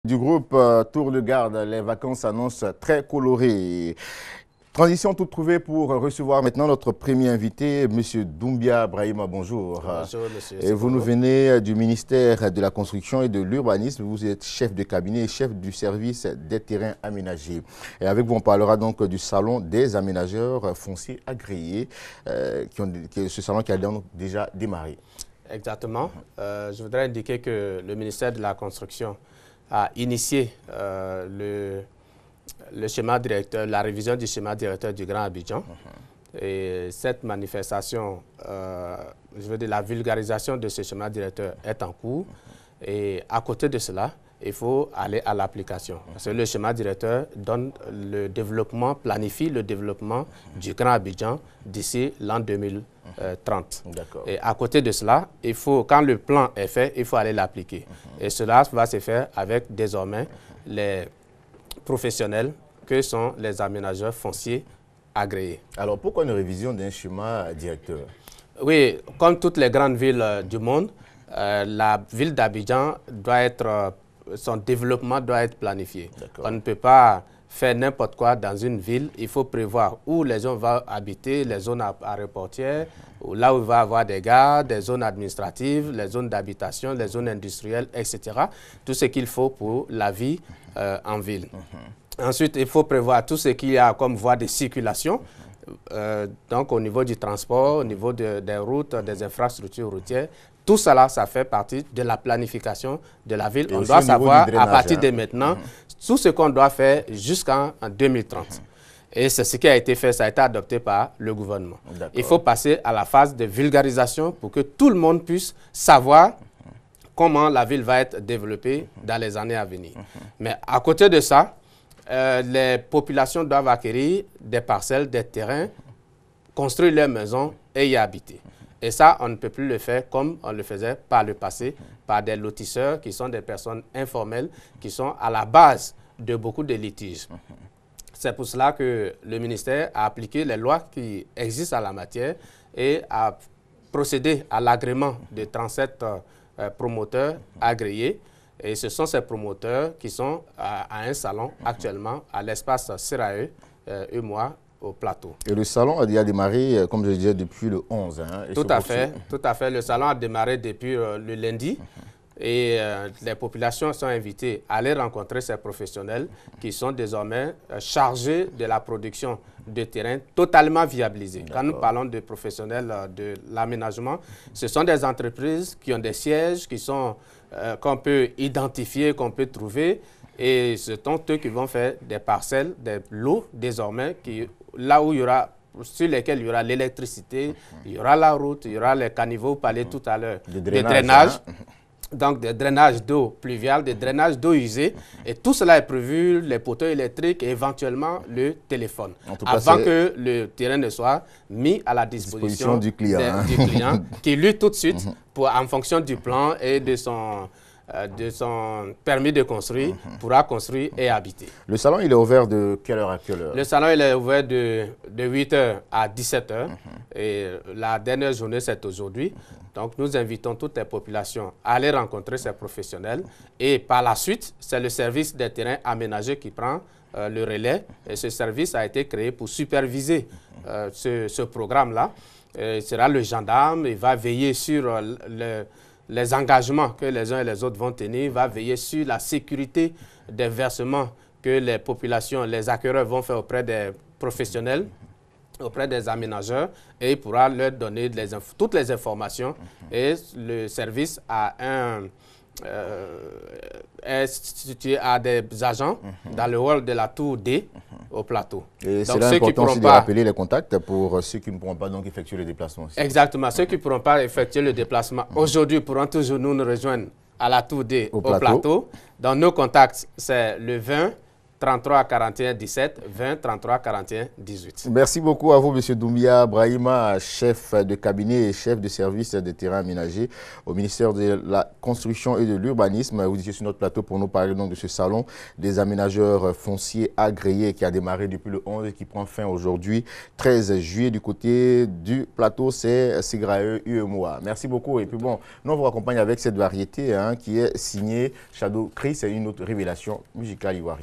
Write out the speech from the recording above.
Du groupe Tour de Garde, les vacances s'annoncent très colorées. Transition toute trouvée pour recevoir maintenant notre premier invité, M. Doumbia Brahima. Bonjour. Bonjour, monsieur. Et vous nous venez du ministère de la Construction et de l'Urbanisme. Vous êtes chef de cabinet et chef du service des terrains aménagés. Et avec vous, on parlera donc du salon des aménageurs fonciers agréés, ce salon qui a donc déjà démarré. Exactement. Je voudrais indiquer que le ministère de la Construction a initié le schéma directeur, la révision du schéma directeur du Grand Abidjan. Et cette manifestation, je veux dire la vulgarisation de ce schéma directeur est en cours. Et à côté de cela, il faut aller à l'application. Parce que le schéma directeur donne le développement, planifie le développement du Grand Abidjan d'ici l'an 2030. Et à côté de cela, il faut, quand le plan est fait, il faut aller l'appliquer. Et cela va se faire avec désormais les professionnels que sont les aménageurs fonciers agréés. Alors pourquoi une révision d'un schéma directeur? Oui, comme toutes les grandes villes du monde, la ville d'Abidjan doit être, son développement doit être planifié. On ne peut pas faire n'importe quoi dans une ville. Il faut prévoir où les gens vont habiter, les zones aéroportières, là où il va y avoir des gares, des zones administratives, les zones d'habitation, les zones industrielles, etc. Tout ce qu'il faut pour la vie en ville. Ensuite, il faut prévoir tout ce qu'il y a comme voie de circulation. Donc, au niveau du transport, au niveau des routes, des infrastructures routières, tout cela, ça fait partie de la planification de la ville. On doit savoir à partir de maintenant tout ce qu'on doit faire jusqu'en 2030. Et c'est ce qui a été fait, ça a été adopté par le gouvernement. Il faut passer à la phase de vulgarisation pour que tout le monde puisse savoir comment la ville va être développée dans les années à venir. Mais à côté de ça, les populations doivent acquérir des parcelles, des terrains, construire leurs maisons et y habiter. Et ça, on ne peut plus le faire comme on le faisait par le passé, par des lotisseurs qui sont des personnes informelles, qui sont à la base de beaucoup de litiges. C'est pour cela que le ministère a appliqué les lois qui existent en la matière et a procédé à l'agrément de 37 promoteurs agréés. Et ce sont ces promoteurs qui sont à un salon actuellement à l'espace Serae, moi, au plateau. Et le salon a déjà démarré, comme je le disais, depuis le 11. Tout à fait. Le salon a démarré depuis le lundi. Et les populations sont invitées à aller rencontrer ces professionnels qui sont désormais chargés de la production de terrains totalement viabilisés. Quand nous parlons de professionnels de l'aménagement, ce sont des entreprises qui ont des sièges qui sont qu'on peut identifier, qu'on peut trouver. Et ce sont eux qui vont faire des parcelles, des lots désormais, là où il y aura, sur lesquels il y aura l'électricité, il y aura la route, il y aura les caniveaux, vous parlez tout à l'heure, des drainages. Donc, des drainages d'eau pluviale, des drainages d'eau usée. Et tout cela est prévu, les poteaux électriques et éventuellement le téléphone. Avant que le terrain ne soit mis à la disposition du client, du client qui, lui, tout de suite, en fonction du plan et de son permis de construire, pourra construire et habiter. Le salon, il est ouvert de quelle heure à quelle heure? Le salon, il est ouvert de 8h à 17h. Et la dernière journée, c'est aujourd'hui. Donc, nous invitons toutes les populations à aller rencontrer ces professionnels. Et par la suite, c'est le service des terrains aménagés qui prend le relais. Et ce service a été créé pour superviser ce programme-là. Il sera le gendarme, il va veiller sur les engagements que les uns et les autres vont tenir, va veiller sur la sécurité des versements que les populations, les acquéreurs vont faire auprès des professionnels, auprès des aménageurs, et il pourra leur donner toutes les informations. Et le service est situé à des agents dans le hall de la tour D au plateau. Et c'est important aussi de rappeler les contacts pour ceux qui ne pourront pas donc effectuer le déplacement aussi. Exactement. Ceux qui ne pourront pas effectuer le déplacement aujourd'hui pourront toujours nous rejoindre à la tour D au plateau. Donc nos contacts, c'est le 20 33 41 17 20 33 41 18. Merci beaucoup à vous, M. Doumbia Brahima, chef de cabinet et chef de service des terrains aménagés au ministère de la Construction et de l'Urbanisme. Vous étiez sur notre plateau pour nous parler donc de ce salon des aménageurs fonciers agréés qui a démarré depuis le 11 et qui prend fin aujourd'hui, 13 juillet, du côté du plateau, c'est Sigrae UEMOA. Merci beaucoup. Et puis bon, nous on vous accompagne avec cette variété qui est signée Shadow Chris, c'est une autre révélation musicale ivoirienne.